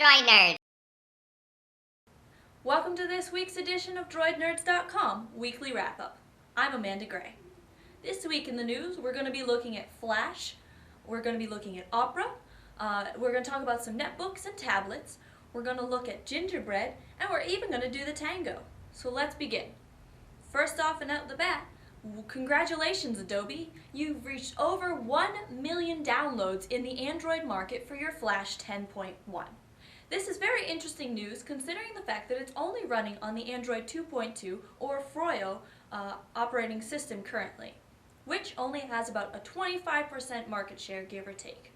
Droid Nerd. Welcome to this week's edition of DroidNerds.com Weekly Wrap-Up. I'm Amanda Gray. This week in the news, we're going to be looking at Flash, we're going to be looking at Opera, we're going to talk about some netbooks and tablets, we're going to look at gingerbread, and we're even going to do the tango. So let's begin. First off and out the bat, congratulations Adobe! You've reached over 1 million downloads in the Android market for your Flash 10.1. This is very interesting news considering the fact that it's only running on the Android 2.2 or Froyo operating system currently, which only has about a 25% market share, give or take.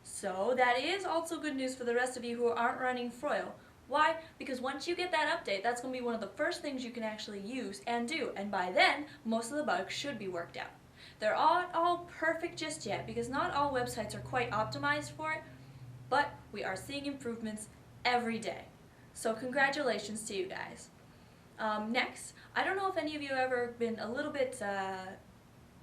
So that is also good news for the rest of you who aren't running Froyo. Why? Because once you get that update, that's going to be one of the first things you can actually use and do, and by then, most of the bugs should be worked out. They're not all perfect just yet because not all websites are quite optimized for it, but we are seeing improvements every day. So congratulations to you guys. Next, I don't know if any of you have ever been a little bit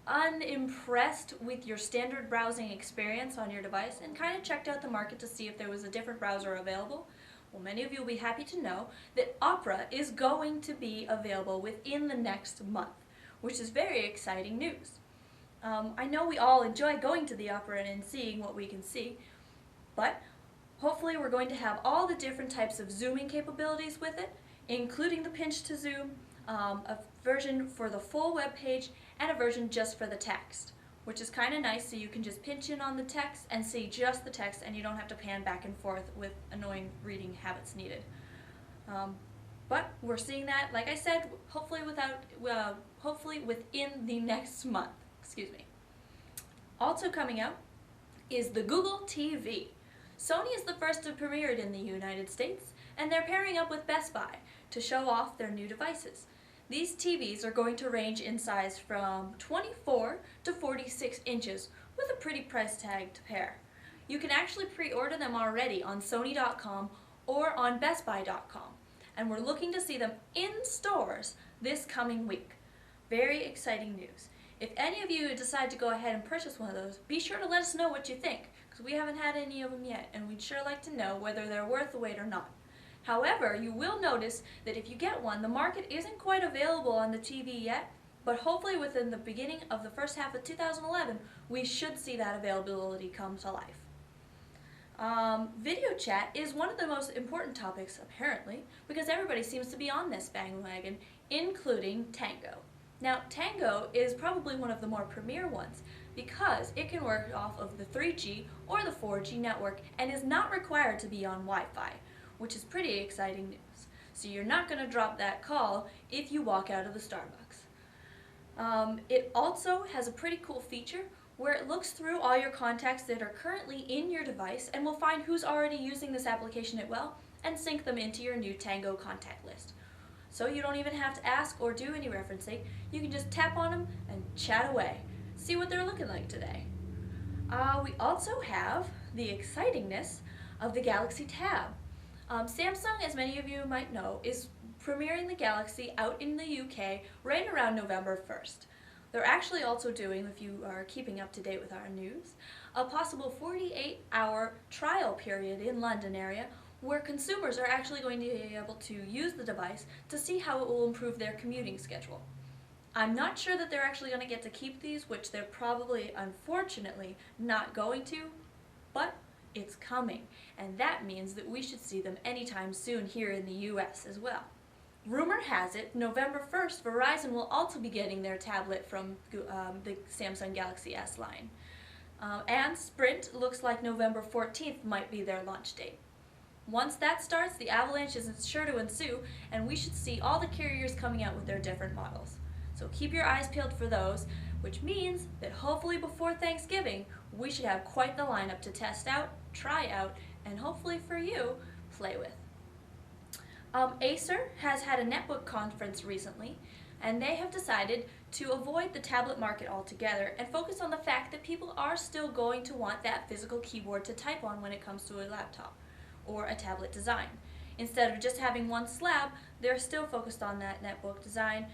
unimpressed with your standard browsing experience on your device and kind of checked out the market to see if there was a different browser available. Well, many of you will be happy to know that Opera is going to be available within the next month, which is very exciting news. I know we all enjoy going to the Opera and seeing what we can see, but hopefully we're going to have all the different types of zooming capabilities with it, including the pinch to zoom, a version for the full web page, and a version just for the text, which is kind of nice so you can just pinch in on the text and see just the text and you don't have to pan back and forth with annoying reading habits needed. But we're seeing that, like I said, hopefully within the next month. Excuse me. Also coming out is the Google TV. Sony is the first to premiere it in the United States, and they're pairing up with Best Buy to show off their new devices. These TVs are going to range in size from 24 to 46 inches with a pretty price tag to pair. You can actually pre-order them already on Sony.com or on BestBuy.com, and we're looking to see them in stores this coming week. Very exciting news. If any of you decide to go ahead and purchase one of those, be sure to let us know what you think, because we haven't had any of them yet, and we'd sure like to know whether they're worth the wait or not. However, you will notice that if you get one, the market isn't quite available on the TV yet, but hopefully within the beginning of the first half of 2011, we should see that availability come to life. Video chat is one of the most important topics, apparently, because everybody seems to be on this bandwagon, including Tango. Now, Tango is probably one of the more premier ones because it can work off of the 3G or the 4G network and is not required to be on Wi-Fi, which is pretty exciting news. So you're not going to drop that call if you walk out of the Starbucks. It also has a pretty cool feature where it looks through all your contacts that are currently in your device and will find who's already using this application at well and sync them into your new Tango contact list. So you don't even have to ask or do any referencing. You can just tap on them and chat away. See what they're looking like today. We also have the excitingness of the Galaxy Tab. Samsung, as many of you might know, is premiering the Galaxy out in the UK right around November 1st. They're actually also doing, if you are keeping up to date with our news, a possible 48-hour trial period in London area where consumers are actually going to be able to use the device to see how it will improve their commuting schedule. I'm not sure that they're actually going to get to keep these, which they're probably, unfortunately, not going to, but it's coming, and that means that we should see them anytime soon here in the US as well. Rumor has it, November 1st, Verizon will also be getting their tablet from the Samsung Galaxy S line. And Sprint looks like November 14th might be their launch date. Once that starts, the avalanche is sure to ensue, and we should see all the carriers coming out with their different models. So keep your eyes peeled for those, which means that hopefully before Thanksgiving, we should have quite the lineup to test out, try out, and hopefully for you, play with. Acer has had a netbook conference recently, and they have decided to avoid the tablet market altogether and focus on the fact that people are still going to want that physical keyboard to type on when it comes to a laptop or a tablet design. Instead of just having one slab, they're still focused on that netbook design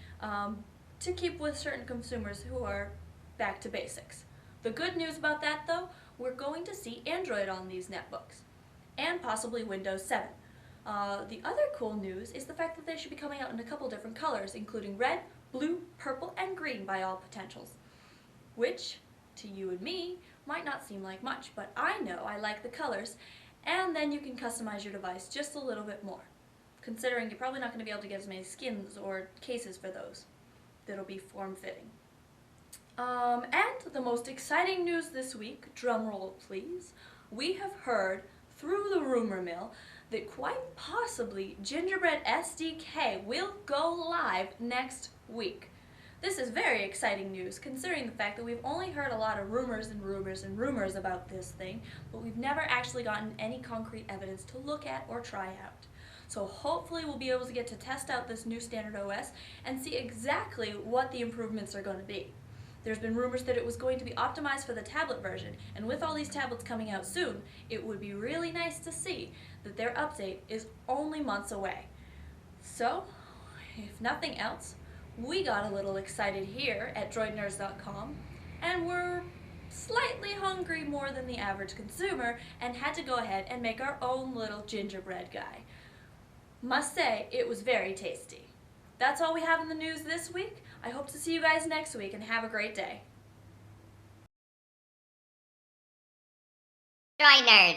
to keep with certain consumers who are back to basics. The good news about that though, we're going to see Android on these netbooks. and possibly Windows 7. The other cool news is the fact that they should be coming out in a couple different colors, including red, blue, purple, and green by all potentials, which, to you and me, might not seem like much, but I know I like the colors, and then you can customize your device just a little bit more, considering you're probably not going to be able to get as many skins or cases for those that'll be form-fitting. And the most exciting news this week, drumroll please, we have heard through the rumor mill that quite possibly Gingerbread SDK will go live next week. This is very exciting news, considering the fact that we've only heard a lot of rumors and rumors and rumors about this thing, but we've never actually gotten any concrete evidence to look at or try out. So hopefully we'll be able to get to test out this new standard OS and see exactly what the improvements are going to be. There's been rumors that it was going to be optimized for the tablet version, and with all these tablets coming out soon, it would be really nice to see that their update is only months away. So, if nothing else, we got a little excited here at droidnerds.com, and we're slightly hungry more than the average consumer, and had to go ahead and make our own little gingerbread guy. Must say, it was very tasty. That's all we have in the news this week. I hope to see you guys next week, and have a great day. Droid Nerd.